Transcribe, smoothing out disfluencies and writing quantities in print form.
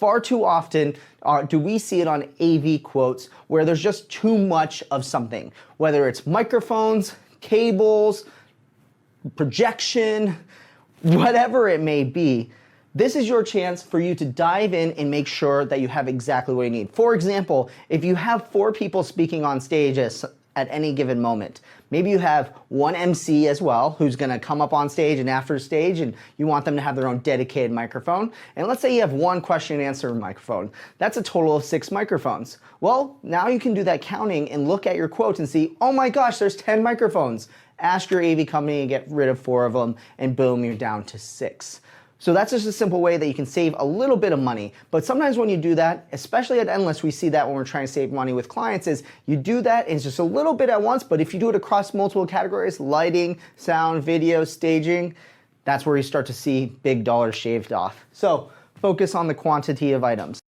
Far too often do we see it on AV quotes where there's just too much of something, whether it's microphones, cables, projection, whatever it may be. This is your chance for you to dive in and make sure that you have exactly what you need. For example, if you have 4 people speaking on stage at any given moment, maybe you have one MC as well who's gonna come up on stage and after stage, and you want them to have their own dedicated microphone. And let's say you have one question and answer microphone. That's a total of 6 microphones. Well, now you can do that counting and look at your quotes and see, oh my gosh, there's 10 microphones. Ask your AV company to get rid of 4 of them, and boom, you're down to 6. So that's just a simple way that you can save a little bit of money. But sometimes when you do that, especially at Endless, we see that when we're trying to save money with clients is you do that and it's just a little bit at once, but if you do it across multiple categories, lighting, sound, video, staging, that's where you start to see big dollars shaved off. So focus on the quantity of items.